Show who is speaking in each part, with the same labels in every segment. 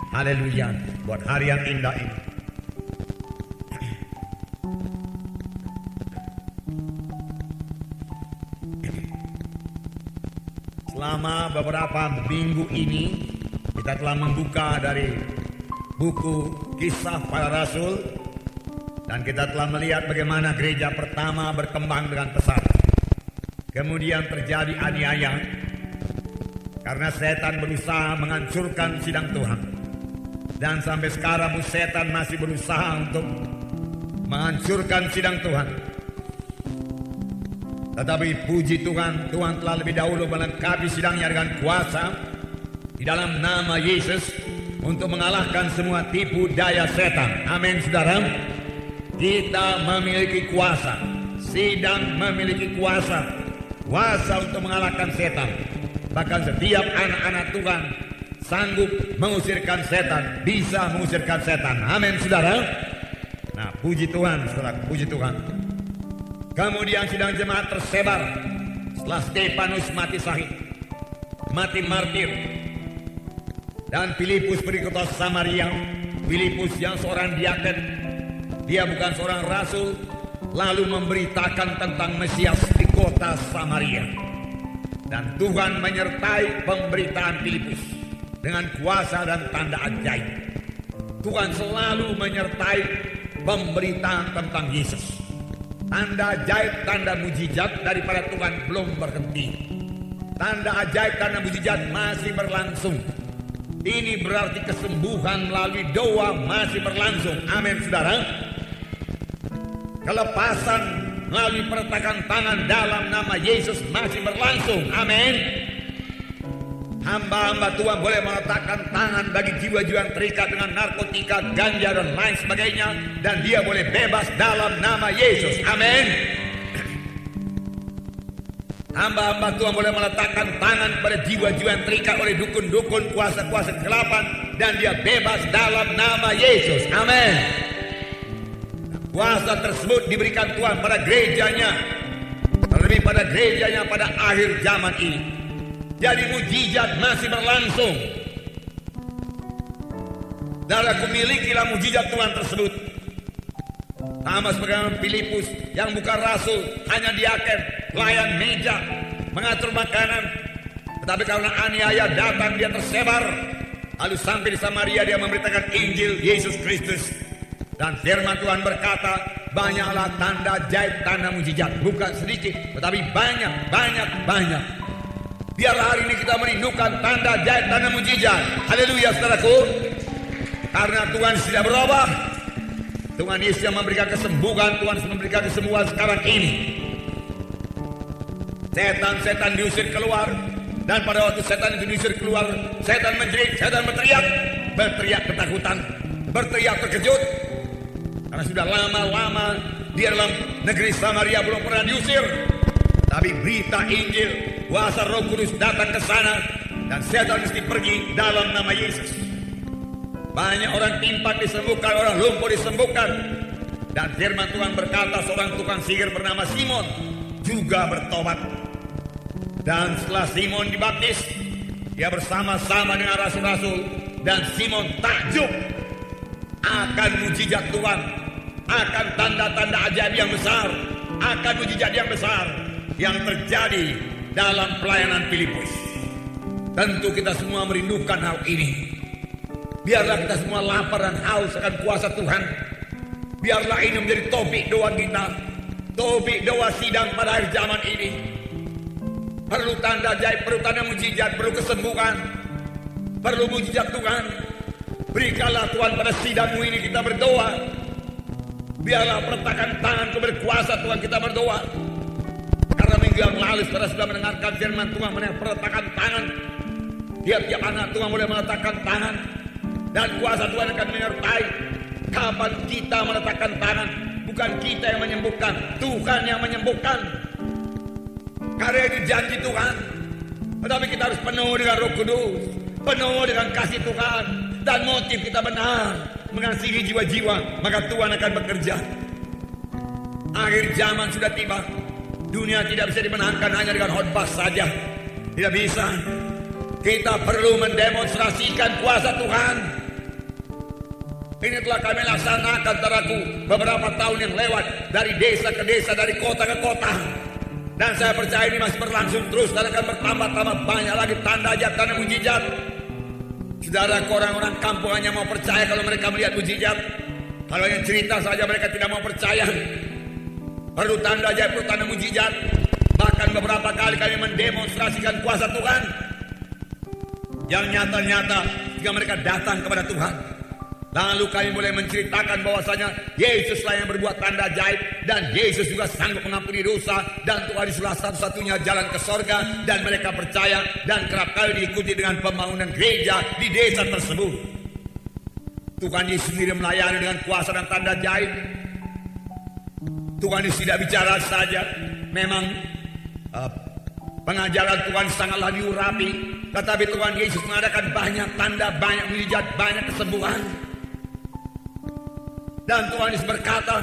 Speaker 1: Haleluya, buat hari yang indah ini. Selama beberapa minggu ini kita telah membuka dari buku Kisah Para Rasul, dan kita telah melihat bagaimana gereja pertama berkembang dengan pesat. Kemudian terjadi aniaya karena setan berusaha menghancurkan sidang Tuhan. Dan sampai sekarang setan masih berusaha untuk menghancurkan sidang Tuhan. Tetapi puji Tuhan, Tuhan telah lebih dahulu melengkapi sidangnya dengan kuasa di dalam nama Yesus untuk mengalahkan semua tipu daya setan. Amin, saudara. Kita memiliki kuasa. Sidang memiliki kuasa untuk mengalahkan setan. Bahkan setiap anak-anak Tuhan sanggup mengusirkan setan, bisa mengusirkan setan. Amin, saudara. Nah, puji Tuhan, saudara, puji Tuhan. Kemudian sidang jemaat tersebar setelah Stefanus mati syahid, mati martir, dan Filipus pergi ke kota Samaria. Filipus yang seorang diaken, dia bukan seorang rasul, lalu memberitakan tentang Mesias di kota Samaria. Dan Tuhan menyertai pemberitaan Filipus dengan kuasa dan tanda ajaib. Tuhan selalu menyertai pemberitaan tentang Yesus. Tanda ajaib, tanda mujizat daripada Tuhan belum berhenti. Tanda ajaib, tanda mujizat masih berlangsung. Ini berarti kesembuhan melalui doa masih berlangsung. Amin, saudara. Kelepasan melalui peretakan tangan dalam nama Yesus masih berlangsung. Amin. Hamba-hamba Tuhan boleh meletakkan tangan bagi jiwa-jiwa yang terikat dengan narkotika, ganja, dan lain sebagainya, dan dia boleh bebas dalam nama Yesus. Amin. Hamba-hamba Tuhan boleh meletakkan tangan pada jiwa-jiwa yang terikat oleh dukun-dukun, kuasa-kuasa kegelapan, dan dia bebas dalam nama Yesus. Amin. Kuasa tersebut diberikan Tuhan pada gerejanya, terlebih pada gerejanya pada akhir zaman ini. Jadi mujizat masih berlangsung. Saudaraku, milikilah mujizat Tuhan tersebut. Sama seperti Filipus yang bukan rasul, hanya diaken, pelayan meja, mengatur makanan. Tetapi karena aniaya datang, dia tersebar. Lalu sampai di Samaria dia memberitakan Injil Yesus Kristus. Dan firman Tuhan berkata, banyaklah tanda ajaib, tanda mujizat. Bukan sedikit, tetapi banyak. Biarlah hari ini kita merindukan tanda ajaib, tanda mujizat. Haleluya, saudaraku. Karena Tuhan tidak berubah. Tuhan Yesus yang memberikan kesembuhan, Tuhan memberikan kesembuhan sekarang ini. Setan-setan diusir keluar. Dan pada waktu setan itu diusir keluar, setan menjerit, setan berteriak ketakutan, berteriak terkejut. Karena sudah lama-lama dia dalam negeri Samaria belum pernah diusir. Tapi berita Injil, kuasa Roh Kudus datang ke sana, dan setan mesti pergi dalam nama Yesus. Banyak orang timpan disembuhkan, orang lumpuh disembuhkan. Dan firman Tuhan berkata, seorang tukang sihir bernama Simon juga bertobat. Dan setelah Simon dibaptis, dia bersama-sama dengan rasul-rasul, dan Simon takjub akan mujizat Tuhan, akan tanda-tanda ajaib yang besar, akan mujizat yang besar yang terjadi dalam pelayanan Filipus. Tentu kita semua merindukan hal ini. Biarlah kita semua lapar dan haus akan kuasa Tuhan. Biarlah ini menjadi topik doa kita, topik doa sidang pada akhir zaman ini. Perlu tanda ajaib, perlu tanda mujizat, perlu kesembuhan, perlu mujizat Tuhan. Berikanlah Tuhan pada sidangmu ini kita berdoa. Biarlah peretakan tangan berkuasa Tuhan kita berdoa. Karena minggu yang lalu saudara sudah mendengarkan firman Tuhan mengenai peretakan tangan. Tiap-tiap anak Tuhan boleh meletakkan tangan, dan kuasa Tuhan akan menyertai. Kapan kita meletakkan tangan, bukan kita yang menyembuhkan, Tuhan yang menyembuhkan. Karena itu janji Tuhan. Tetapi kita harus penuh dengan Roh Kudus, penuh dengan kasih Tuhan, dan motif kita benar mengasihi jiwa-jiwa, maka Tuhan akan bekerja. Akhir zaman sudah tiba. Dunia tidak bisa dimenangkan hanya dengan khotbah saja. Tidak bisa. Kita perlu mendemonstrasikan kuasa Tuhan. Ini telah kami laksanakan, saudaraku, beberapa tahun yang lewat, dari desa ke desa, dari kota ke kota. Dan saya percaya ini masih berlangsung terus dan akan bertambah-tambah banyak lagi tanda ajaib, tanda mujizat. Saudara, orang-orang kampung hanya mau percaya kalau mereka melihat mujizat. Kalau yang cerita saja mereka tidak mau percaya. Perlu tanda ajaib, perlu tanda mujizat. Bahkan beberapa kali kami mendemonstrasikan kuasa Tuhan yang nyata-nyata jika mereka datang kepada Tuhan. Lalu kami boleh menceritakan bahwasanya Yesuslah yang berbuat tanda ajaib, dan Yesus juga sanggup mengampuni dosa, dan Tuhan itulah satu-satunya jalan ke sorga, dan mereka percaya dan kerap kali diikuti dengan pembangunan gereja di desa tersebut. Tuhan Yesus sendiri melayani dengan kuasa dan tanda ajaib. Tuhan Yesus tidak bicara saja, memang pengajaran Tuhan sangatlah diurapi, tetapi Tuhan Yesus mengadakan banyak tanda, banyak mujizat, banyak kesembuhan. Dan Tuhan Yesus berkata,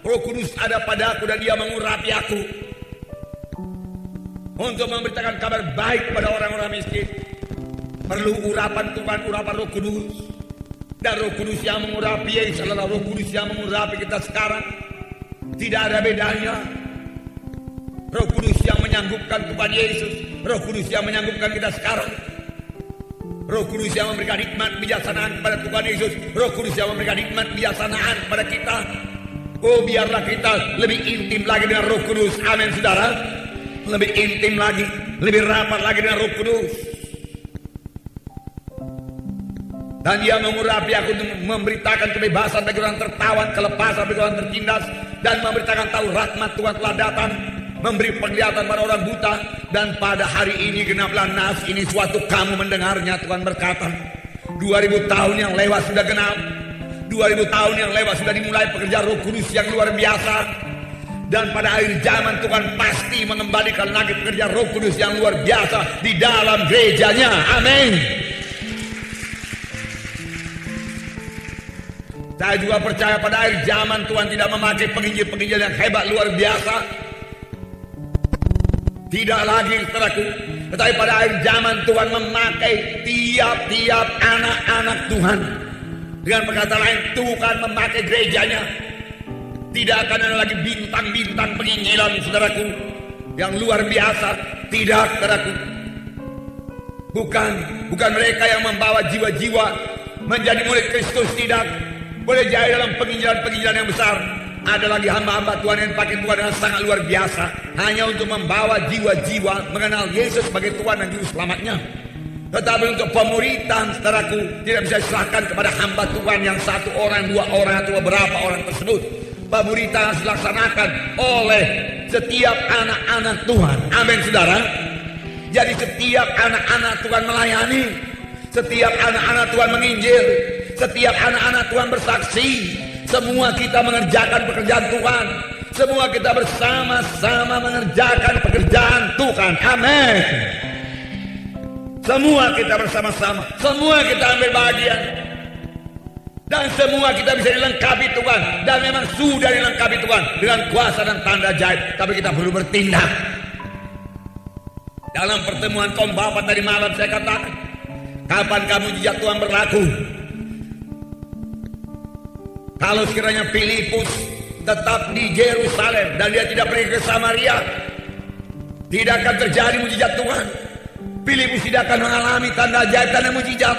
Speaker 1: Roh Kudus ada padaku dan Dia mengurapi aku untuk memberitakan kabar baik kepada orang-orang miskin. Perlu urapan Tuhan, urapan Roh Kudus. Dan Roh Kudus yang mengurapi Yesus adalah Roh Kudus yang mengurapi kita sekarang. Tidak ada bedanya. Roh Kudus yang menyanggupkan Tuhan Yesus, Roh Kudus yang menyanggupkan kita sekarang. Roh Kudus yang memberikan hikmat kebijaksanaan kepada Tuhan Yesus, Roh Kudus yang memberikan hikmat kebijaksanaan kepada kita. Oh, biarlah kita lebih intim lagi dengan Roh Kudus. Amin, saudara. Lebih intim lagi, lebih rapat lagi dengan Roh Kudus. Dan Dia mengurapi aku untuk memberitakan kebebasan bagi orang tertawan, kelepasan bagi orang tertindas, dan memberitakan tahu rahmat Tuhan telah datang, memberi penglihatan pada orang buta. Dan pada hari ini genaplah nas ini suatu kamu mendengarnya. Tuhan berkata, 2000 tahun yang lewat sudah genap. 2000 tahun yang lewat sudah dimulai pekerjaan Roh Kudus yang luar biasa. Dan pada akhir zaman Tuhan pasti mengembalikan lagi pekerjaan Roh Kudus yang luar biasa di dalam gerejanya. Amin. Saya juga percaya pada akhir zaman Tuhan tidak memakai penginjil-penginjil yang hebat luar biasa. Tidak lagi, saudaraku. Tetapi pada akhir zaman Tuhan memakai tiap-tiap anak-anak Tuhan. Dengan perkataan lain, Tuhan memakai gerejanya. Tidak akan ada lagi bintang-bintang penginjilan, saudaraku, yang luar biasa. Tidak, saudaraku. Bukan mereka yang membawa jiwa-jiwa menjadi murid Kristus. Tidak. Boleh jadi dalam penginjilan-penginjilan yang besar. Ada lagi hamba-hamba Tuhan yang pakai Tuhan dengan sangat luar biasa, hanya untuk membawa jiwa-jiwa mengenal Yesus sebagai Tuhan dan Juru Selamatnya. Tetapi untuk pemuritan, saudaraku, tidak bisa diserahkan kepada hamba Tuhan yang satu orang, dua orang, atau beberapa orang tersebut. Pemuritan harus dilaksanakan oleh setiap anak-anak Tuhan. Amin, saudara. Jadi setiap anak-anak Tuhan melayani, setiap anak-anak Tuhan menginjil, setiap anak-anak Tuhan bersaksi. Semua kita mengerjakan pekerjaan Tuhan. Semua kita bersama-sama mengerjakan pekerjaan Tuhan. Amin. Semua kita bersama-sama. Semua kita ambil bagian. Dan semua kita bisa dilengkapi Tuhan. Dan memang sudah dilengkapi Tuhan dengan kuasa dan tanda ajaib. Tapi kita perlu bertindak. Dalam pertemuan kaum bapak tadi malam saya katakan, kapan kamu mujizat Tuhan berlaku? Kalau sekiranya Filipus tetap di Yerusalem dan dia tidak pergi ke Samaria, tidak akan terjadi mujizat Tuhan. Filipus tidak akan mengalami tanda ajaib, tanda mujizat.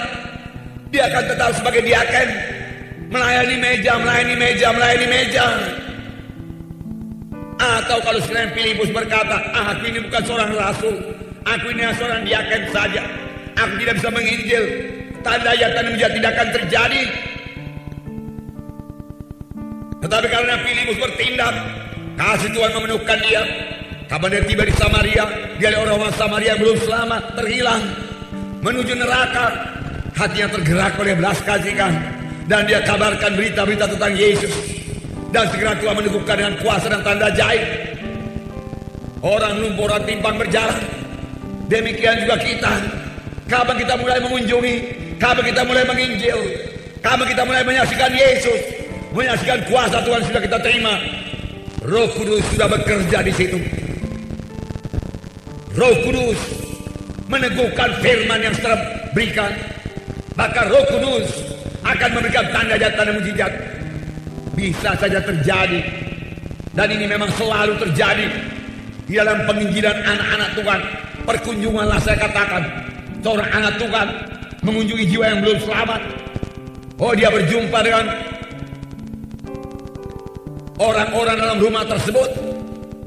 Speaker 1: Dia akan tetap sebagai diaken, melayani meja. Atau kalau sekiranya Filipus berkata, aku ini bukan seorang rasul, aku ini seorang diaken saja, aku tidak bisa menginjil, tanda ajaib, tanda mujizat tidak akan terjadi. Tetapi karena Filipus bertindak, kasih Tuhan memenuhkan dia. Kapan dia tiba di Samaria, dia lihat orang-orang Samaria yang belum selamat, terhilang, menuju neraka. Hatinya tergerak oleh belas kasihan, dan dia kabarkan berita-berita tentang Yesus. Dan segera Tuhan meneguhkan dengan kuasa dan tanda ajaib. Orang lumpuh, orang timpang berjalan. Demikian juga kita. Kapan kita mulai mengunjungi, kapan kita mulai menginjil, kapan kita mulai menyaksikan Yesus, menyaksikan kuasa Tuhan sudah kita terima. Roh Kudus sudah bekerja di situ. Roh Kudus meneguhkan firman yang telah berikan, maka Roh Kudus akan memberikan tanda dan tanda mujizat. Bisa saja terjadi, dan ini memang selalu terjadi di dalam penginjilan anak-anak Tuhan. Perkunjunganlah, saya katakan, seorang anak Tuhan mengunjungi jiwa yang belum selamat. Oh, dia berjumpa dengan orang-orang dalam rumah tersebut,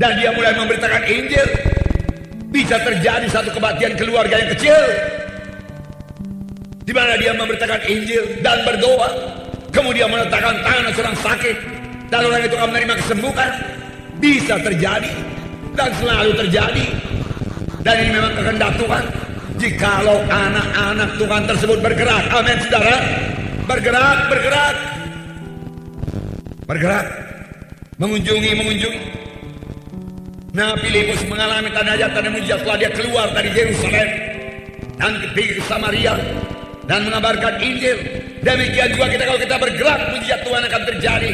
Speaker 1: dan dia mulai memberitakan Injil. Bisa terjadi satu kebaktian keluarga yang kecil, di mana dia memberitakan Injil dan berdoa, kemudian meletakkan tangan seorang sakit, dan orang itu akan menerima kesembuhan. Bisa terjadi dan selalu terjadi, dan ini memang kehendak Tuhan. Jikalau anak-anak Tuhan tersebut bergerak, amin saudara, bergerak, mengunjungi. Nah, Filipus mengalami tanda mujizat setelah dia keluar dari Yerusalem dan pergi ke Samaria dan mengabarkan Injil. Demikian juga kita, kalau kita bergerak, mujizat Tuhan akan terjadi,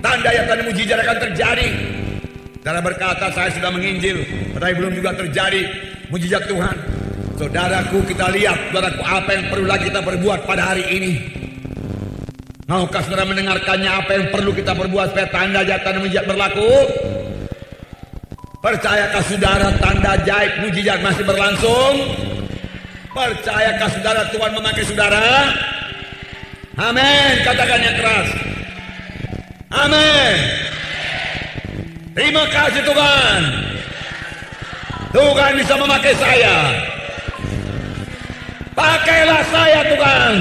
Speaker 1: tanda mujizat akan terjadi. Saudara berkata, saya sudah menginjil, tetapi belum juga terjadi mujizat Tuhan. Saudaraku, kita lihat, saudaraku, apa yang perlu lagi kita perbuat pada hari ini. Maukah saudara mendengarkannya, apa yang perlu kita perbuat supaya tanda mujizat berlaku? Percayakah saudara tanda ajaib mujizat masih berlangsung? Percayakah saudara Tuhan memakai saudara? Amin, katakannya keras. Amin. Terima kasih Tuhan. Tuhan bisa memakai saya. Pakailah saya Tuhan.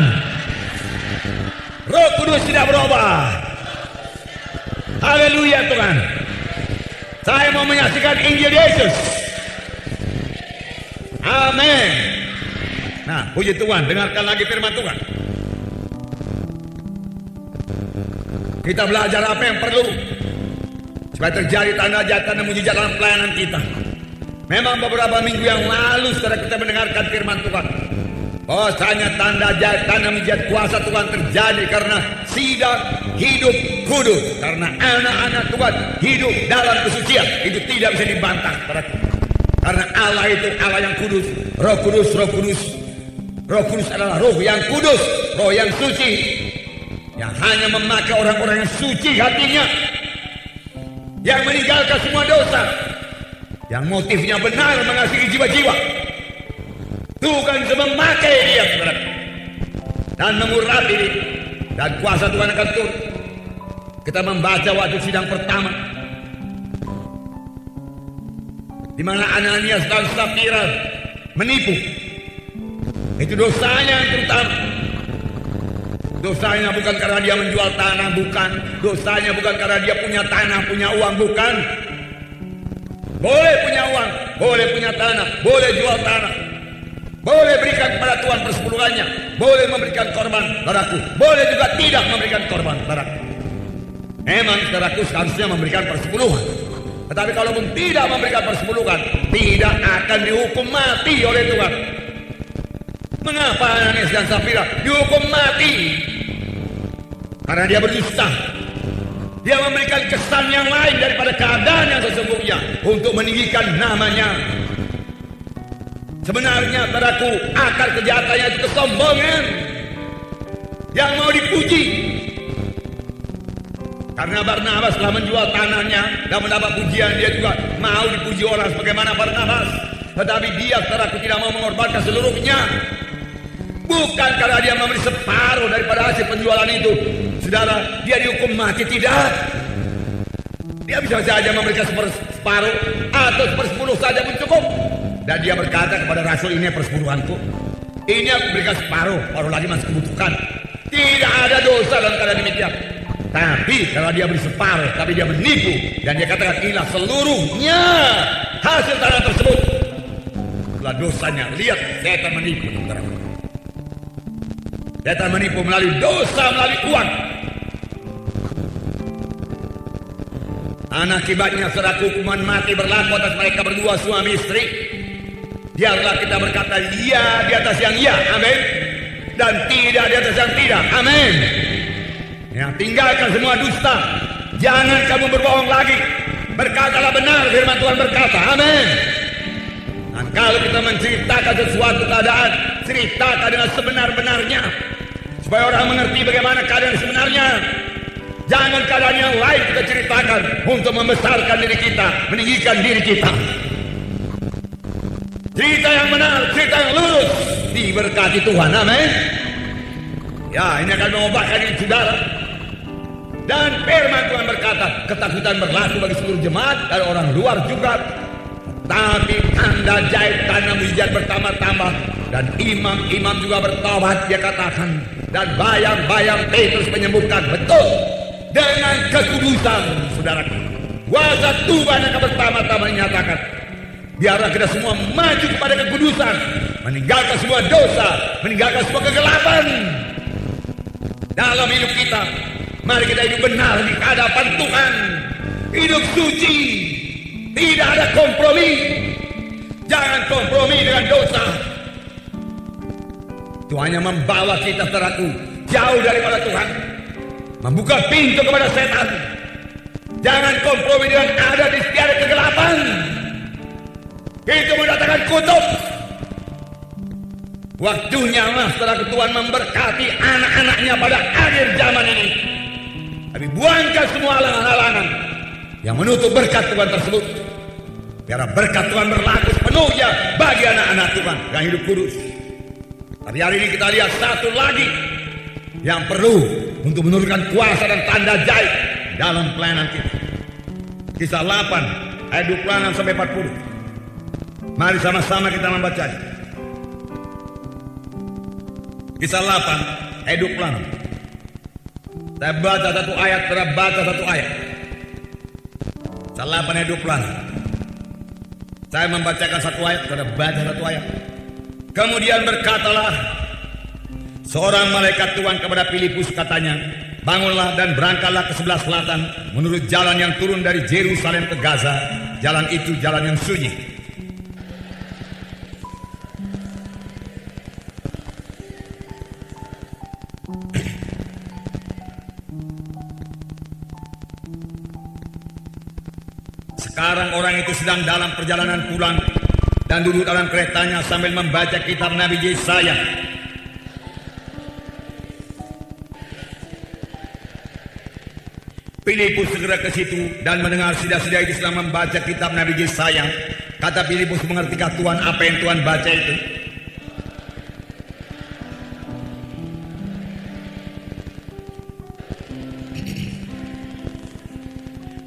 Speaker 1: Roh Kudus tidak berubah. Haleluya Tuhan. Saya mau menyaksikan Injil Yesus. Amin. Nah, puji Tuhan, dengarkan lagi firman Tuhan. Kita belajar apa yang perlu supaya terjadi tanda mujizat dalam pelayanan kita. Memang beberapa minggu yang lalu setelah kita mendengarkan firman Tuhan, bahwasanya tanda mujizat kuasa Tuhan terjadi karena sidang hidup kudus, karena anak-anak Tuhan hidup dalam kesucian. Itu tidak bisa dibantah, karena Allah itu Allah yang kudus. Roh Kudus adalah roh yang kudus, roh yang suci, yang hanya memakai orang-orang yang suci hatinya, yang meninggalkan semua dosa, yang motifnya benar mengasihi jiwa-jiwa. Tuhan bisa memakai dia, saudara, dan mengurapi dia, dan kuasa Tuhan akan turun. Kita membaca waktu sidang pertama, di mana Ananias dan Safira menipu. Itu dosanya yang terutama. Dosanya bukan karena dia menjual tanah, bukan. Dosanya bukan karena dia punya tanah, punya uang, bukan. Boleh punya uang, boleh punya tanah, boleh jual tanah, boleh berikan kepada Tuhan persepuluhannya, boleh memberikan korban, saudaraku. Boleh juga tidak memberikan korban, saudaraku. Memang saudaraku seharusnya memberikan persepuluhan. Tetapi kalau pun tidak memberikan persepuluhan, tidak akan dihukum mati oleh Tuhan. Mengapa Ananias dan Safira dihukum mati? Karena dia berdusta. Dia memberikan kesan yang lain daripada keadaan yang sesungguhnya untuk meninggikan namanya. Sebenarnya, saudaraku, akar kejahatannya itu kesombongan yang mau dipuji. Karena Barnabas telah menjual tanahnya dan mendapat pujian, dia juga mau dipuji orang sebagaimana Barnabas. Tetapi dia, saudaraku, tidak mau mengorbankan seluruhnya. Bukan karena dia memberi separuh daripada hasil penjualan itu, saudara, dia dihukum mati, tidak. Dia bisa saja memberikan separuh atau sepersepuluh saja pun cukup. Dan dia berkata kepada rasul, ini persepuluhanku, ini aku berikan separuh, baru lagi masih kebutuhan. Tidak ada dosa dalam keadaan demikian. Tapi kalau dia beri separuh, tapi dia menipu, dan dia katakan inilah seluruhnya hasil tanah tersebut, itulah dosanya. Lihat, setan menipu, saudara. Setan menipu melalui dosa, melalui uang. Akibatnya, saudara, hukuman mati berlaku atas mereka berdua, suami istri. Biarlah kita berkata ya di atas yang ya, amin, dan tidak di atas yang tidak, amin. Ya, tinggalkan semua dusta. Jangan kamu berbohong lagi. Berkatalah benar, firman Tuhan berkata, amin. Dan kalau kita menceritakan sesuatu keadaan, ceritakan dengan sebenar-benarnya, supaya orang mengerti bagaimana keadaan sebenarnya. Jangan keadaan yang lain kita ceritakan untuk membesarkan diri kita, meninggikan diri kita. Cerita yang benar, cerita yang lurus, diberkati Tuhan. Amin. Ya, ini akan mengobatkan diri saudara. Dan firman Tuhan berkata, ketakutan berlaku bagi seluruh jemaat dan orang luar juga. Tapi tanda ajaib, tanda mujizat bertambah-tambah, dan imam-imam juga bertobat, dia katakan. Dan bayang-bayang Petrus menyembuhkan. Betul, dengan kekudusan, saudaraku. Kuasa Tuhan akan bertambah-tambah dinyatakan. Biarlah kita semua maju kepada kekudusan, meninggalkan semua dosa, meninggalkan semua kegelapan dalam hidup kita. Mari kita hidup benar di hadapan Tuhan, hidup suci, tidak ada kompromi. Jangan kompromi dengan dosa. Itu hanya membawa kita, saudaraku, jauh daripada Tuhan, membuka pintu kepada setan. Jangan kompromi dengan ada di setiap kegelapan. Itu mendatangkan kutuk. Waktunya lah, saudara, Tuhan memberkati anak-anaknya pada akhir zaman ini. Tapi buangkan semua halangan-halangan yang menutup berkat Tuhan tersebut. Biar berkat Tuhan berlaku sepenuhnya bagi anak-anak Tuhan yang hidup kudus. Tapi hari ini kita lihat satu lagi yang perlu untuk menurunkan kuasa dan tanda ajaib dalam pelayanan kita. Kisah 8 ayat 26 sampai 40. Mari sama-sama kita membacanya. Kisah 8 ayat 26. Saya baca satu ayat, saya baca satu ayat. Kisah 8 ayat 26. Saya membacakan satu ayat, saya baca satu ayat. Kemudian berkatalah seorang malaikat Tuhan kepada Filipus, katanya, bangunlah dan berangkatlah ke sebelah selatan menurut jalan yang turun dari Yerusalem ke Gaza. Jalan itu jalan yang sunyi. Sekarang orang itu sedang dalam perjalanan pulang dan duduk dalam keretanya sambil membaca kitab Nabi Yesaya. Filipus segera ke situ dan mendengar sida-sida itu sedang membaca kitab Nabi Yesaya. Kata Filipus, mengertikah Tuhan apa yang Tuhan baca itu?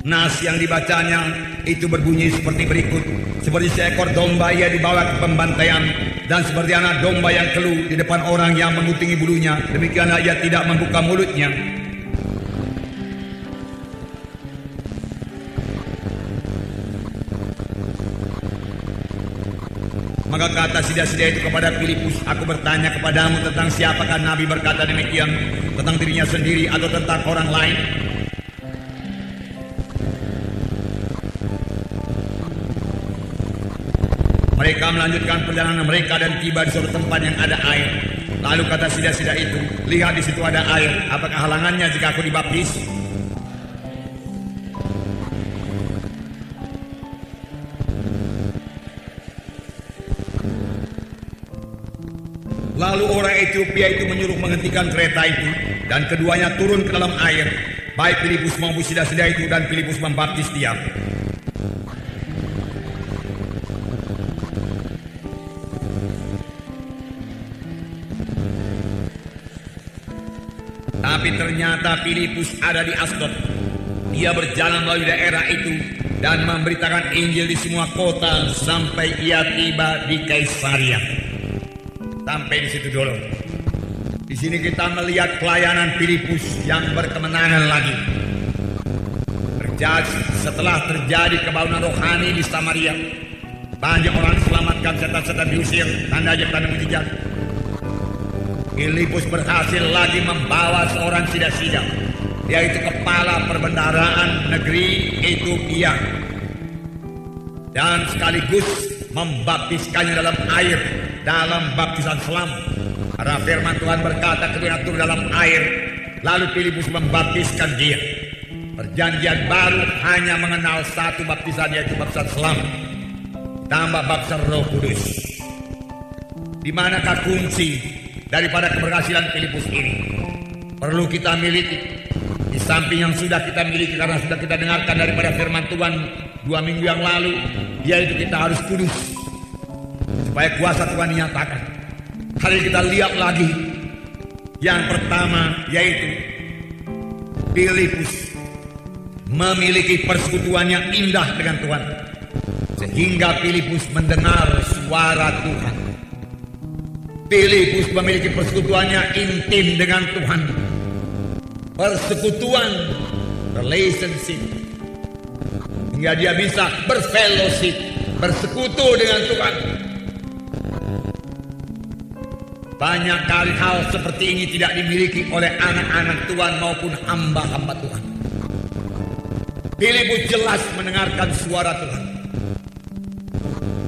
Speaker 1: Nas yang dibacanya itu berbunyi seperti berikut. Seperti seekor domba ia dibawa ke pembantaian, dan seperti anak domba yang keluh di depan orang yang mengutingi bulunya, demikianlah ia tidak membuka mulutnya. Maka kata sida-sida itu kepada Filipus, aku bertanya kepadamu tentang siapakah Nabi berkata demikian, tentang dirinya sendiri atau tentang orang lain? Mereka melanjutkan perjalanan mereka dan tiba di suatu tempat yang ada air. Lalu kata sida-sida itu, lihat di situ ada air. Apakah halangannya jika aku dibaptis? Lalu orang Ethiopia itu menyuruh menghentikan kereta itu, dan keduanya turun ke dalam air. Baik Filipus maupun sida-sida itu, dan Filipus membaptis dia. Tapi ternyata Filipus ada di Asdod. Dia berjalan melalui daerah itu dan memberitakan Injil di semua kota sampai ia tiba di Kaisaria. Sampai di situ dulu. Di sini kita melihat pelayanan Filipus yang berkemenangan lagi. Setelah terjadi kebangunan rohani di Samaria, banyak orang diselamatkan, setan-setan diusir, tanda ajaib tanda mujizat. Filipus berhasil lagi membawa seorang sida-sida, yaitu kepala perbendaharaan negeri Ethiopia, dan sekaligus membaptiskannya dalam air, dalam baptisan selam. Karena firman Tuhan berkata ketika turun dalam air, lalu Filipus membaptiskan dia. Perjanjian baru hanya mengenal satu baptisan, yaitu baptisan selam. tambah baptisan Roh Kudus. Di manakah kunci daripada keberhasilan Filipus ini? Perlu kita miliki. Di samping yang sudah kita miliki karena sudah kita dengarkan daripada firman Tuhan 2 minggu yang lalu, yaitu kita harus kudus supaya kuasa Tuhan dinyatakan. Hari kita lihat lagi yang pertama, yaitu Filipus memiliki persekutuan yang indah dengan Tuhan, sehingga Filipus mendengar suara Tuhan. Filipus memiliki persekutuan yang intim dengan Tuhan. Persekutuan, relationship, hingga dia bisa berfellowship, bersekutu dengan Tuhan. Banyak kali hal seperti ini tidak dimiliki oleh anak-anak Tuhan maupun hamba-hamba Tuhan. Filipus jelas mendengarkan suara Tuhan.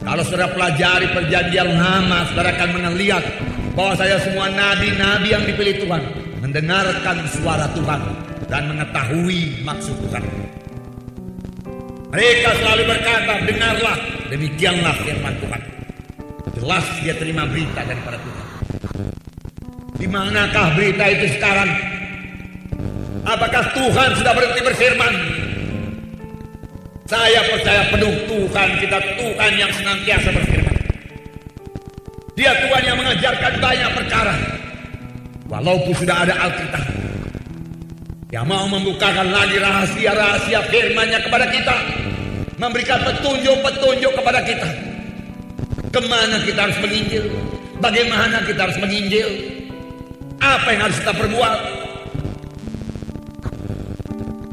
Speaker 1: Kalau saudara pelajari perjanjian lama, saudara akan melihat bahwa saya semua nabi-nabi yang dipilih Tuhan mendengarkan suara Tuhan dan mengetahui maksud Tuhan. Mereka selalu berkata, dengarlah, demikianlah firman Tuhan. Jelas dia terima berita daripada Tuhan. Di manakah berita itu sekarang? Apakah Tuhan sudah berhenti berfirman? Saya percaya penuh Tuhan kita, Tuhan yang senantiasa berfirman. Dia Tuhan yang mengajarkan banyak perkara. Walaupun sudah ada Alkitab, Dia mau membukakan lagi rahasia-rahasia firman-Nya kepada kita, memberikan petunjuk-petunjuk kepada kita. Kemana kita harus menginjil, bagaimana kita harus menginjil, apa yang harus kita perbuat.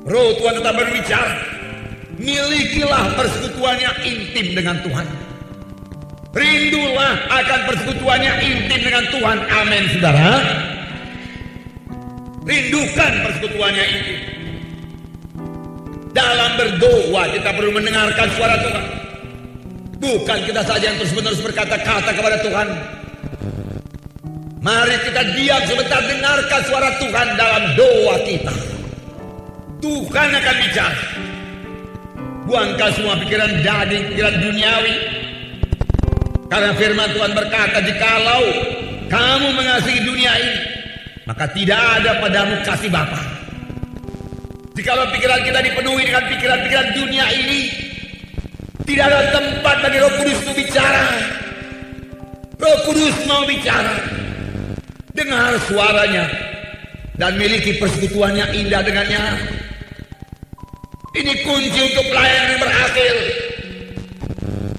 Speaker 1: Roh Tuhan tetap berbicara. Milikilah persekutuan yang intim dengan Tuhan. Rindulah akan persekutuan yang intim dengan Tuhan. Amin, saudara. Rindukan persekutuan yang intim. Dalam berdoa kita perlu mendengarkan suara Tuhan. Bukan kita saja yang terus-menerus berkata-kata kepada Tuhan. Mari kita diam sebentar, dengarkan suara Tuhan dalam doa kita. Tuhan akan bicara. Buangkan semua pikiran daging, pikiran duniawi. Karena firman Tuhan berkata, jikalau kamu mengasihi dunia ini, maka tidak ada padamu kasih Bapa. Jikalau pikiran kita dipenuhi dengan pikiran-pikiran dunia ini, tidak ada tempat bagi Roh Kudus untuk bicara. Roh Kudus mau bicara. Dengar suaranya dan miliki persekutuan yang indah dengannya. Ini kunci untuk pelayanan yang berhasil,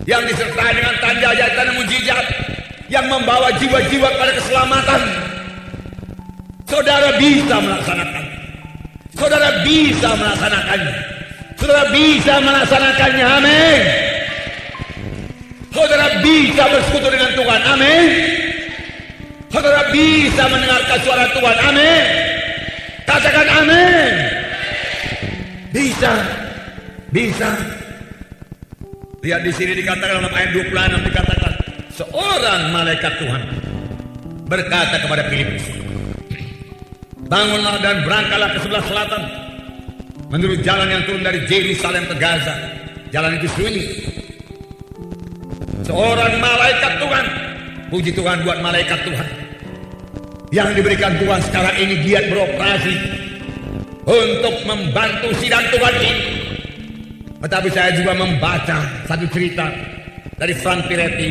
Speaker 1: yang disertai dengan tanda ajaib dan mujizat, yang membawa jiwa-jiwa kepada keselamatan. Saudara bisa melaksanakan. Saudara bisa melaksanakannya. Saudara bisa melaksanakannya. Amin. Saudara bisa bersekutu dengan Tuhan. Amin. Saudara bisa mendengarkan suara Tuhan. Amin. Katakan amin. Bisa. Bisa. Lihat di sini dikatakan dalam ayat 26 dikatakan, seorang malaikat Tuhan berkata kepada Filipus, bangunlah dan berangkatlah ke sebelah selatan menurut jalan yang turun dari Yerusalem ke Gaza. Jalan itu sulit. Seorang malaikat Tuhan, puji Tuhan buat malaikat Tuhan yang diberikan Tuhan sekarang ini giat beroperasi untuk membantu sidang Tuhan ini. Tetapi saya juga membaca satu cerita dari Frank Piretti,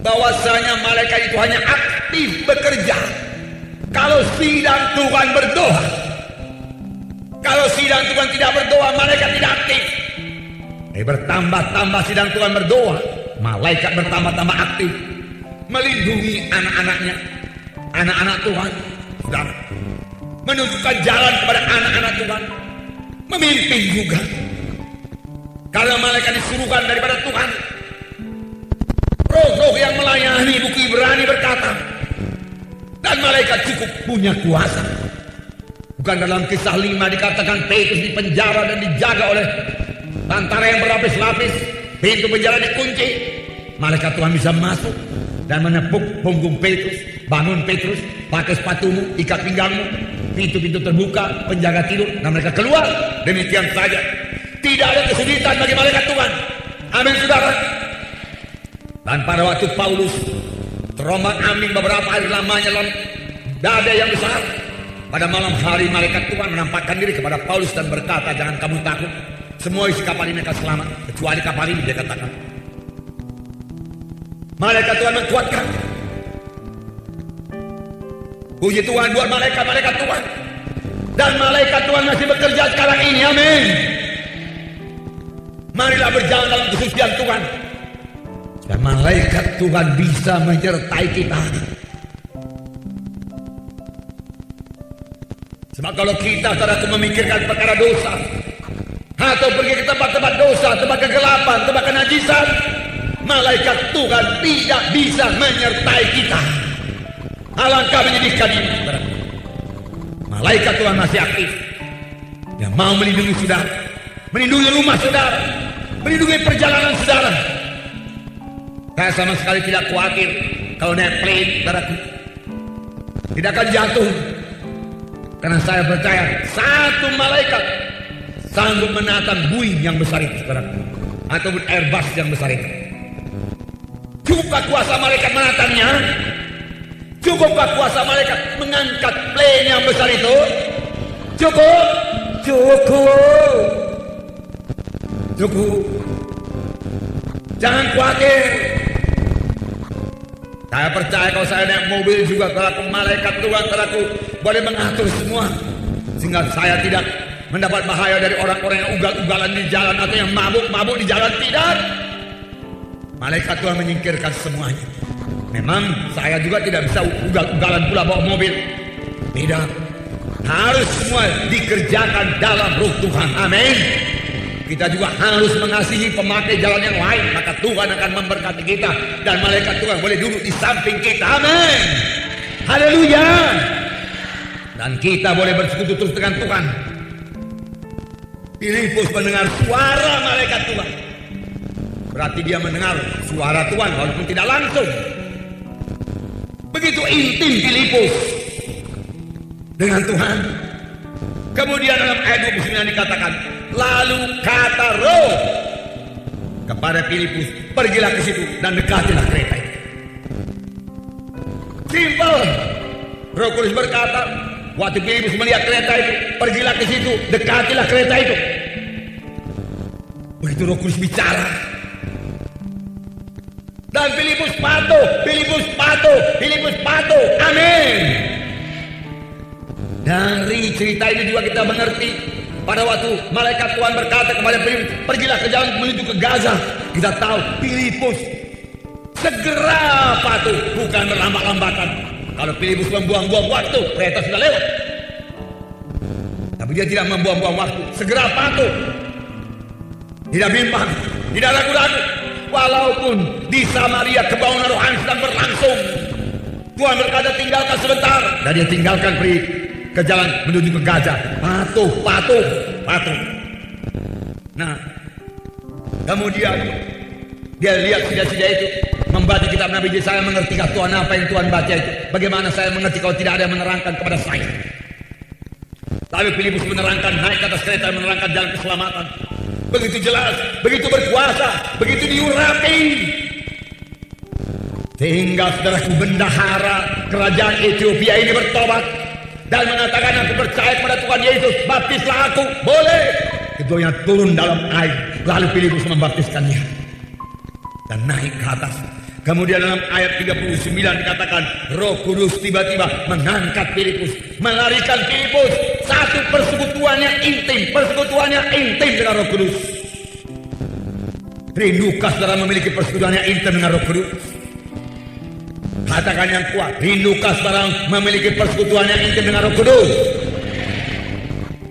Speaker 1: bahwasanya malaikat itu hanya aktif bekerja kalau sidang Tuhan berdoa. Kalau sidang Tuhan tidak berdoa, malaikat tidak aktif. Bertambah-tambah sidang Tuhan berdoa, malaikat bertambah-tambah aktif, melindungi anak-anaknya, anak-anak Tuhan, saudara, menunjukkan jalan kepada anak-anak Tuhan, memimpin juga. Karena malaikat disuruhkan daripada Tuhan. Roh-roh yang melayani buku Ibrani berkata, dan malaikat cukup punya kuasa. Bukan dalam Kisah 5 dikatakan Petrus dipenjara dan dijaga oleh tentara yang berlapis-lapis, pintu penjara dikunci, malaikat Tuhan bisa masuk dan menepuk punggung Petrus. Bangun Petrus, pakai sepatumu, ikat pinggangmu, pintu-pintu terbuka, penjaga tidur, dan mereka keluar. Demikian saja. Tidak ada kesulitan bagi malaikat Tuhan. Amin, saudara. Dan pada waktu Paulus terombang-ambing beberapa hari lamanya dalam badai yang besar, pada malam hari malaikat Tuhan menampakkan diri kepada Paulus dan berkata, jangan kamu takut, semua isi kapal ini akan selamat kecuali kapal ini, dia katakan. Malaikat Tuhan menguatkan. Puji Tuhan buat malaikat Tuhan. Dan malaikat Tuhan masih bekerja sekarang ini, amin. Marilah berjalan dalam kesucian Tuhan. Dan malaikat Tuhan bisa menyertai kita. Sebab kalau kita saudaraku memikirkan perkara dosa, atau pergi ke tempat-tempat dosa, tempat kegelapan, tempat kenajisan, malaikat Tuhan tidak bisa menyertai kita. Alangkah menyedihkan ini, saudara. Malaikat Tuhan masih aktif. Dia mau melindungi saudara, melindungi rumah saudara, melindungi perjalanan saudara. Saya sama sekali tidak khawatir kalau naik plane, saudaraku, tidak akan jatuh. Karena saya percaya satu malaikat sanggup menatang Boeing yang besar itu, saudaraku, ataupun Airbus yang besar itu. Cukupkah kuasa malaikat menatangnya? Cukupkah kuasa malaikat mengangkat plane yang besar itu? Cukup? Cukup. Cukup. Jangan khawatir. Saya percaya kalau saya naik mobil juga, saudaraku, malaikat Tuhan, saudaraku, boleh mengatur semua, sehingga saya tidak mendapat bahaya dari orang-orang yang ugal-ugalan di jalan atau yang mabuk-mabuk di jalan. Tidak. Malaikat Tuhan menyingkirkan semuanya. Memang saya juga tidak bisa ugal-ugalan pula bawa mobil. Tidak. Harus semua dikerjakan dalam Roh Tuhan. Amin. Kita juga harus mengasihi pemakai jalan yang lain, maka Tuhan akan memberkati kita dan malaikat Tuhan boleh duduk di samping kita. Amin. Haleluya. Dan kita boleh bersekutu terus dengan Tuhan. Filipus mendengar suara malaikat Tuhan. Berarti dia mendengar suara Tuhan walaupun tidak langsung. Begitu intim Filipus dengan Tuhan. Kemudian dalam ayat 29 dikatakan, lalu kata Roh kepada Filipus, pergilah ke situ dan dekatilah kereta itu. Simpel. Roh Kudus berkata, waktu Filipus melihat kereta itu, pergilah ke situ, dekatilah kereta itu. Begitu Roh Kudus bicara, dan Filipus patuh, Filipus patuh, Filipus patuh. Amin. Dari cerita ini juga kita mengerti, pada waktu malaikat Tuhan berkata kepada Filipus, pergilah ke jalan menuju ke Gaza. Kita tahu Filipus segera patuh, bukan berlambat-lambatan. Kalau Filipus membuang-buang waktu, kereta sudah lewat. Tapi dia tidak membuang-buang waktu, segera patuh. Tidak bimbang, tidak ragu-ragu. Walaupun di Samaria kebangunan rohani sedang berlangsung, Tuhan berkata tinggalkan sebentar, dan dia tinggalkan pergi ke jalan menuju ke Gaza. Patuh, patuh, patuh. Nah, kemudian dia lihat sida-sida itu, membaca kitab Nabi Yesaya, mengertikah Tuhan apa yang Tuhan baca itu? Bagaimana saya mengerti kalau tidak ada yang menerangkan kepada saya? Lalu Filipus menerangkan, naik ke atas kereta, menerangkan jalan keselamatan. Begitu jelas, begitu berkuasa, begitu diurapi. Sehingga saudaraku, bendahara kerajaan Ethiopia ini bertobat dan mengatakan, aku percaya kepada Tuhan Yesus, baptislah aku. Boleh. Keduanya turun dalam air, lalu Filipus membaptiskannya dan naik ke atas. Kemudian dalam ayat 39 dikatakan, Roh Kudus tiba-tiba mengangkat Filipus, melarikan Filipus. Satu persekutuan yang intim dengan Roh Kudus. Rindukah saudara memiliki persekutuan yang intim dengan Roh Kudus? Katakan yang kuat, rindukah saudara memiliki persekutuan yang intim dengan Roh Kudus?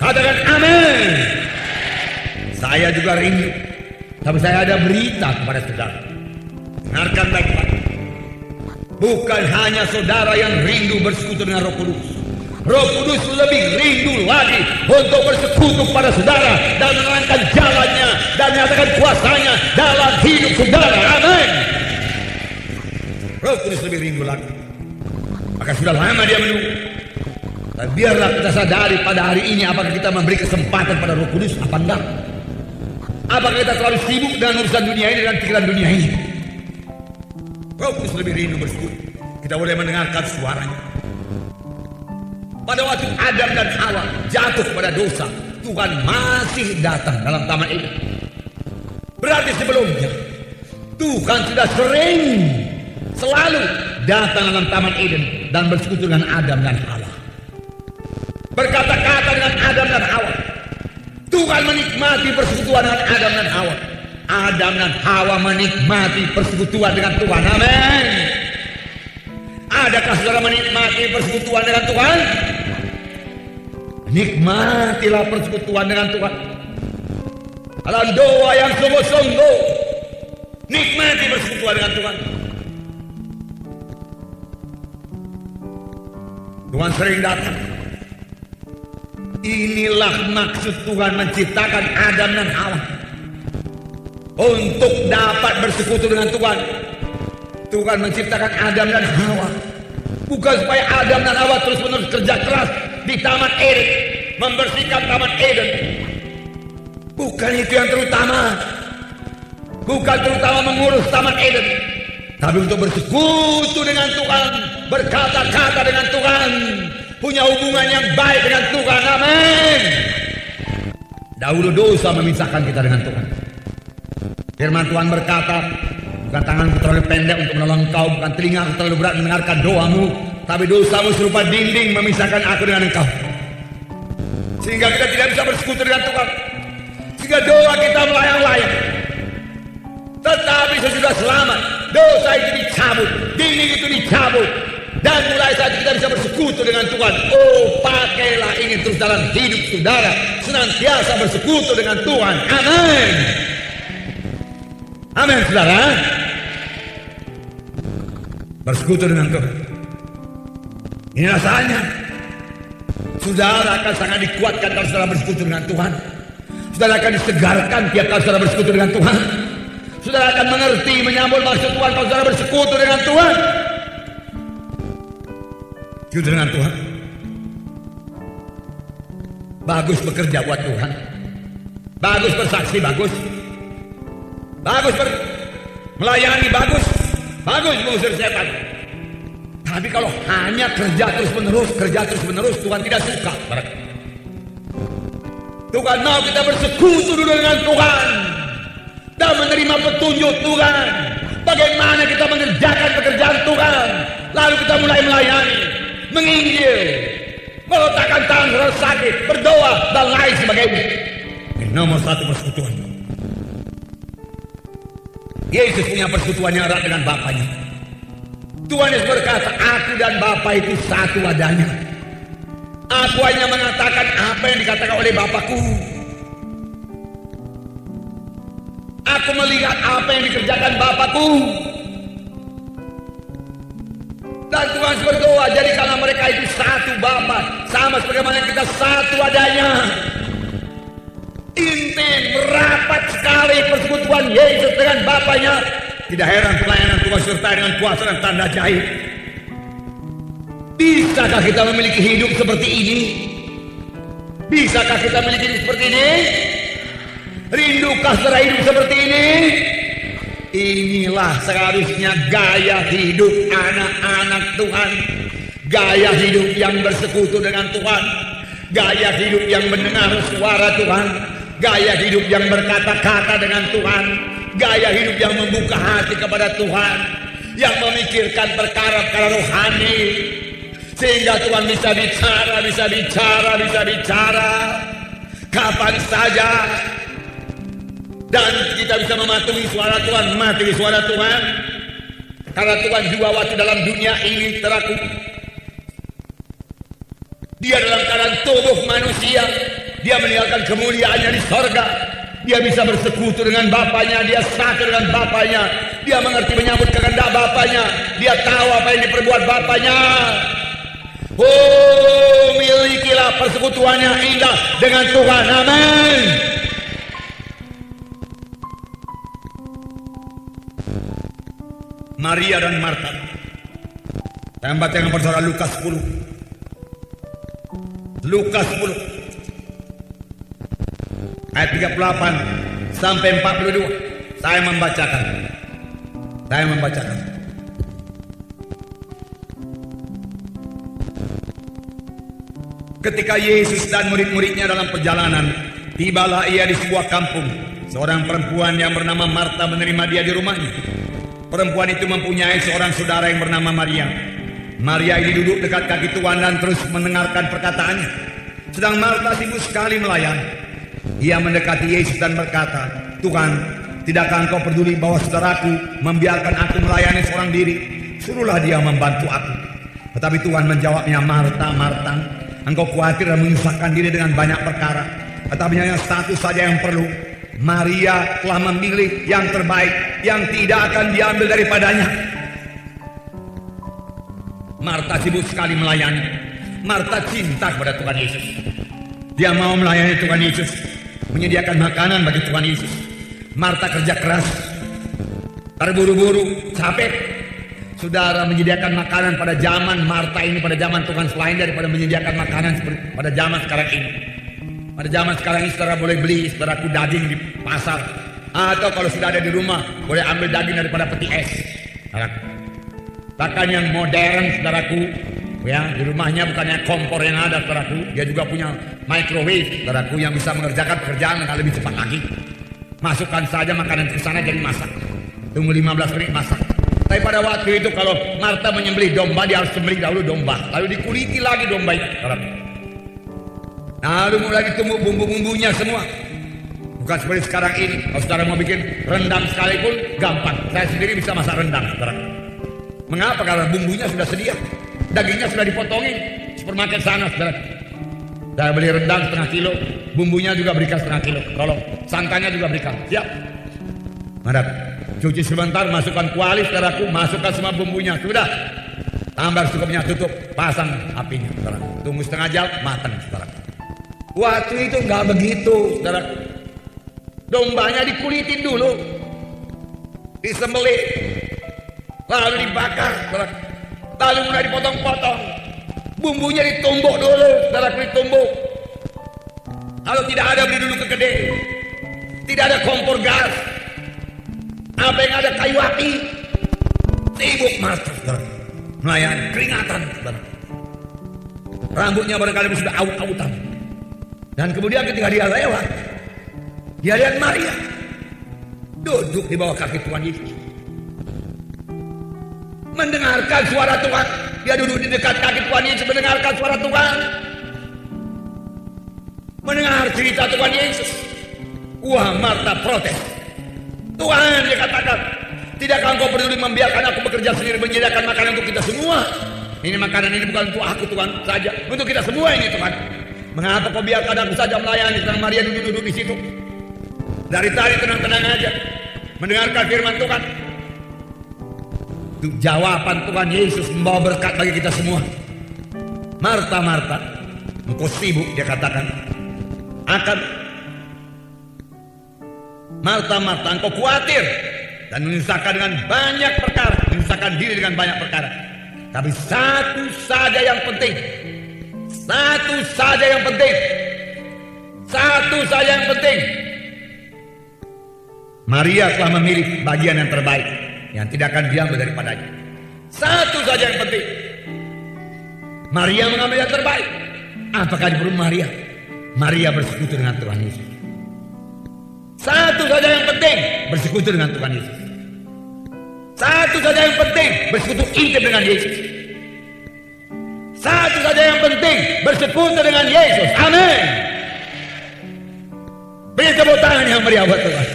Speaker 1: Katakan amin. Saya juga rindu. Tapi saya ada berita kepada saudara. Dengarkan baik-baik. Bukan hanya saudara yang rindu bersekutu dengan Roh Kudus. Roh Kudus lebih rindu lagi untuk bersekutu pada saudara dan menerangkan jalannya dan menyatakan kuasanya dalam hidup saudara. Amin. Roh Kudus lebih rindu lagi. Maka sudah lama dia menunggu. Dan biarlah kita sadari pada hari ini, apakah kita memberi kesempatan pada Roh Kudus apa enggak? Apakah kita terlalu sibuk dengan urusan dunia ini dan pikiran dunia ini? Fokus lebih rindu bersekutu. Kita boleh mendengarkan suaranya. Pada waktu Adam dan Hawa jatuh pada dosa, Tuhan masih datang dalam Taman Eden. Berarti sebelumnya Tuhan sudah selalu datang dalam Taman Eden dan bersekutu dengan Adam dan Hawa. Berkata-kata dengan Adam dan Hawa. Tuhan menikmati persekutuan dengan Adam dan Hawa. Adam dan Hawa menikmati persekutuan dengan Tuhan. Amin. Adakah saudara menikmati persekutuan dengan Tuhan? Nikmatilah persekutuan dengan Tuhan. Dalam doa yang sungguh-sungguh, nikmati persekutuan dengan Tuhan. Tuhan sering datang. Inilah maksud Tuhan menciptakan Adam dan Hawa, untuk dapat bersekutu dengan Tuhan. Tuhan menciptakan Adam dan Hawa bukan supaya Adam dan Hawa terus-menerus kerja keras di Taman Eden, membersihkan Taman Eden. Bukan itu yang terutama. Bukan terutama mengurus Taman Eden, tapi untuk bersekutu dengan Tuhan, berkata-kata dengan Tuhan, punya hubungan yang baik dengan Tuhan. Amin. Dahulu dosa memisahkan kita dengan Tuhan. Firman Tuhan berkata, bukan tanganku terlalu pendek untuk menolong engkau, bukan telingaku terlalu berat mendengarkan doamu, tapi dosamu serupa dinding memisahkan aku dengan engkau. Sehingga kita tidak bisa bersekutu dengan Tuhan. Sehingga doa kita melayang-layang. Tetapi sesudah selamat, dosa itu dicabut, dinding itu dicabut, dan mulai saat kita bisa bersekutu dengan Tuhan. Oh, pakailah ingin terus dalam hidup saudara, senantiasa bersekutu dengan Tuhan. Amin. Amin, saudara. Bersekutu dengan Tuhan. Ini rasanya. Saudara akan sangat dikuatkan kalau saudara bersekutu dengan Tuhan. Saudara akan disegarkan tiap kali saudara bersekutu dengan Tuhan. Saudara akan mengerti, menyambut maksud Tuhan kalau saudara bersekutu dengan Tuhan. Bersekutu dengan Tuhan. Bagus bekerja buat Tuhan. Bagus bersaksi, bagus. Bagus melayani, bagus. Bagus mengusir setan. Tapi kalau hanya kerja terus menerus, Tuhan tidak suka. Tuhan mau kita bersekutu dulu dengan Tuhan dan menerima petunjuk Tuhan. Bagaimana kita mengerjakan pekerjaan Tuhan. Lalu kita mulai melayani, menginjil, meletakkan tangan orang sakit, berdoa dan lain sebagainya. Ini nomor satu persekutuan. Yesus punya persekutuan yang erat dengan Bapaknya. Tuhan Yesus berkata, aku dan Bapa itu satu adanya. Aku hanya mengatakan apa yang dikatakan oleh Bapakku. Aku melihat apa yang dikerjakan Bapakku. Dan Tuhan berdoa, jadikanlah mereka itu satu Bapa, sama sebagaimana kita satu adanya. Intim, rapat sekali persekutuan Yesus dengan Bapaknya. Tidak heran pelayanan Tuhan sertai dengan kuasa dan tanda ajaib. Bisakah kita memiliki hidup seperti ini? Bisakah kita memiliki hidup seperti ini? Rindukah saudara hidup seperti ini? Inilah seharusnya gaya hidup anak-anak Tuhan. Gaya hidup yang bersekutu dengan Tuhan. Gaya hidup yang mendengar suara Tuhan. Gaya hidup yang berkata-kata dengan Tuhan. Gaya hidup yang membuka hati kepada Tuhan. Yang memikirkan perkara-perkara rohani. Sehingga Tuhan bisa bicara kapan saja. Dan kita bisa mematuhi suara Tuhan, mematuhi suara Tuhan. Karena Tuhan juga waktu dalam dunia ini teraku. Dia dalam keadaan tubuh manusia. Dia meninggalkan kemuliaannya di sorga. Dia bisa bersekutu dengan Bapaknya. Dia satu dengan Bapaknya. Dia mengerti menyambut kehendak Bapaknya. Dia tahu apa yang diperbuat Bapaknya. Oh, milikilah persekutuan yang indah dengan Tuhan. Amin. Maria dan Marta. Saya membaca yang persoalan Lukas 10. Lukas 10 ayat 38 sampai 42. Saya membacakan. Ketika Yesus dan murid-muridnya dalam perjalanan, tibalah ia di sebuah kampung. Seorang perempuan yang bernama Marta menerima dia di rumahnya. Perempuan itu mempunyai seorang saudara yang bernama Maria. Maria ini duduk dekat kaki Tuhan dan terus mendengarkan perkataannya. Sedang Marta sibuk sekali melayani. Ia mendekati Yesus dan berkata, "Tuhan, tidakkah engkau peduli bahwa saudaraku membiarkan aku melayani seorang diri? Suruhlah dia membantu aku." Tetapi Tuhan menjawabnya, "Marta, Marta, engkau khawatir dan menyusahkan diri dengan banyak perkara. Tetapi hanya satu saja yang perlu. Maria telah memilih yang terbaik, yang tidak akan diambil daripadanya." Marta sibuk sekali melayani. Marta cinta kepada Tuhan Yesus. Dia mau melayani Tuhan Yesus, menyediakan makanan bagi Tuhan Yesus. Marta kerja keras, terburu-buru, capek. Saudara, menyediakan makanan pada zaman Marta ini, pada zaman Tuhan, selain daripada menyediakan makanan seperti pada zaman sekarang ini. Pada zaman sekarang ini saudara boleh beli saudaraku daging di pasar, atau kalau sudah ada di rumah boleh ambil daging daripada peti es. Bahkan yang modern saudaraku, ya, di rumahnya bukannya kompor yang ada saudaraku, dia juga punya microwave saudaraku yang bisa mengerjakan pekerjaan dengan lebih cepat lagi. Masukkan saja makanan ke sana jadi masak. Tunggu 15 menit masak. Tapi pada waktu itu kalau Marta menyembelih domba, dia harus sembelih dahulu domba, lalu dikuliti lagi domba itu saudaraku. Lalu mulai ditumbuk bumbu-bumbunya semua. Bukan seperti sekarang ini. Kalau saudara mau bikin rendang sekalipun gampang. Saya sendiri bisa masak rendang saudaraku. Mengapa? Karena bumbunya sudah sedia, dagingnya sudah dipotongin. Supermarket sana saudara, saya beli rendang setengah kilo, bumbunya juga berikan setengah kilo, tolong santannya juga berikan, siap. Madap, cuci sebentar, masukkan kuali saudaraku, masukkan semua bumbunya, sudah, tambah secukupnya, tutup, pasang apinya saudaraku. Tunggu setengah jam, matang saudaraku. Waktu itu nggak begitu saudaraku. Dombanya dikulitin dulu, disembelih, lalu dibakar, lalu mulai dipotong-potong, bumbunya ditumbuk dulu, saudaraku, ditumbuk. Lalu tidak ada beli dulu ke gede, tidak ada kompor gas, apa yang ada kayu api. Sibuk Marta, saudaraku, melayani, keringatan, saudaraku. Rambutnya barangkali sudah aut-autan. Dan kemudian ketika dia lewat, dia lihat Maria duduk di bawah kaki Tuhan Yesus, mendengarkan suara Tuhan. Dia duduk di dekat kaki Tuhan Yesus, mendengarkan suara Tuhan, mendengar cerita Tuhan Yesus. Wah, Marta protes. "Tuhan," dia katakan, "tidakkah engkau peduli membiarkan aku bekerja sendiri, menyediakan makanan untuk kita semua? Ini makanan ini bukan untuk aku Tuhan saja, untuk kita semua ini Tuhan. Mengapa kau biarkan aku saja melayani?" Sedang Maria duduk-duduk di situ. Dari tadi tenang-tenang aja, mendengarkan firman Tuhan. Jawaban Tuhan Yesus membawa berkat bagi kita semua. "Marta, Marta, engkau sibuk," dia katakan, "akan Marta, Marta, engkau khawatir dan menyusahkan dengan banyak perkara, menyusahkan diri dengan banyak perkara. Tapi satu saja yang penting, satu saja yang penting, satu saja yang penting. Maria telah memilih bagian yang terbaik, yang tidak akan diambil daripadanya. Satu saja yang penting. Maria mengambil yang terbaik. Apakah di perlu Maria? Maria bersekutu dengan Tuhan Yesus. Satu saja yang penting, bersekutu dengan Tuhan Yesus. Satu saja yang penting, bersekutu intim dengan Yesus. Satu saja yang penting, bersekutu dengan Yesus. Amin. Beri tepuk tangan yang meriah buat Tuhan.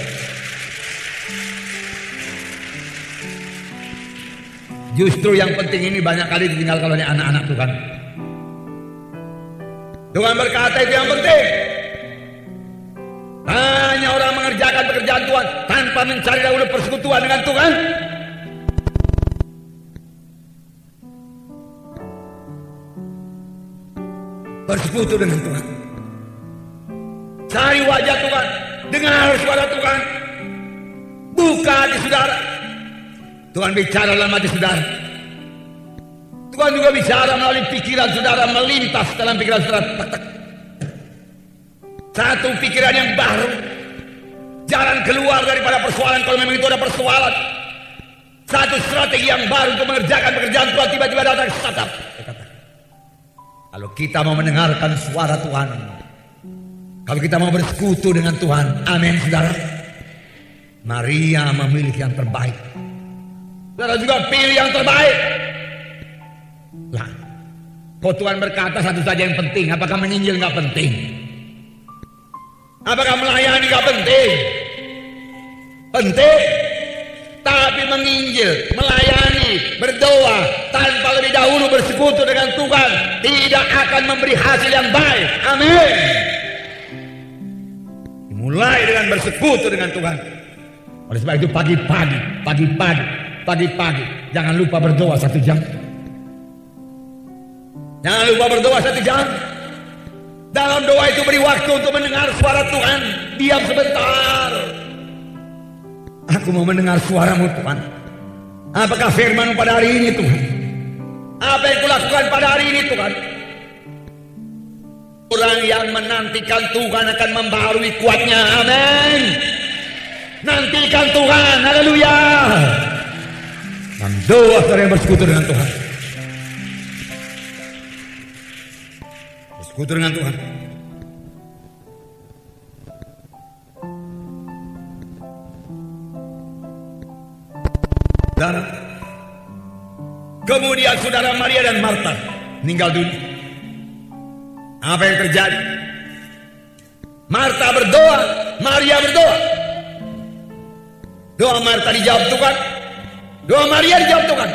Speaker 1: Justru yang penting ini banyak kali ditinggalkan oleh anak-anak Tuhan. Tuhan berkata itu yang penting. Hanya orang mengerjakan pekerjaan Tuhan tanpa mencari dahulu persekutuan dengan Tuhan. Bersekutu dengan Tuhan. Cari wajah Tuhan. Dengar suara Tuhan. Buka hati saudara. Tuhan bicara dalam hati saudara. Tuhan juga bicara melalui pikiran saudara, melintas dalam pikiran saudara. Satu pikiran yang baru, jalan keluar daripada persoalan kalau memang itu ada persoalan. Satu strategi yang baru untuk mengerjakan pekerjaan Tuhan tiba-tiba datang. Kalau kita mau mendengarkan suara Tuhan, kalau kita mau bersekutu dengan Tuhan, amin saudara. Maria memilih yang terbaik. Saudara juga pilih yang terbaik. Lah, kok Tuhan berkata satu saja yang penting? Apakah menginjil nggak penting? Apakah melayani nggak penting? Penting. Tapi menginjil, melayani, berdoa tanpa lebih dahulu bersekutu dengan Tuhan tidak akan memberi hasil yang baik. Amin. Dimulai dengan bersekutu dengan Tuhan. Oleh sebab itu pagi-pagi jangan lupa berdoa 1 jam. Jangan lupa berdoa 1 jam. Dalam doa itu beri waktu untuk mendengar suara Tuhan. Diam sebentar. Aku mau mendengar suara-Mu Tuhan. Apakah firman-Mu pada hari ini Tuhan? Apa yang kulakukan pada hari ini Tuhan? Orang yang menantikan Tuhan akan membaharui kuatnya. Amin. Nantikan Tuhan. Haleluya. Dan doa saudara yang bersekutu dengan Tuhan. Bersekutu dengan Tuhan. Dan kemudian saudara Maria dan Marta meninggal dunia. Apa yang terjadi? Marta berdoa, Maria berdoa. Doa Marta dijawab Tuhan, doa Maria dijawab Tuhan.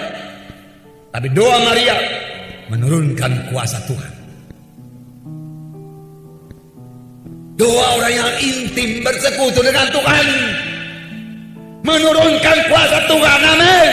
Speaker 1: Tapi doa Maria menurunkan kuasa Tuhan. Doa orang yang intim bersekutu dengan Tuhan menurunkan kuasa Tuhan. Amin.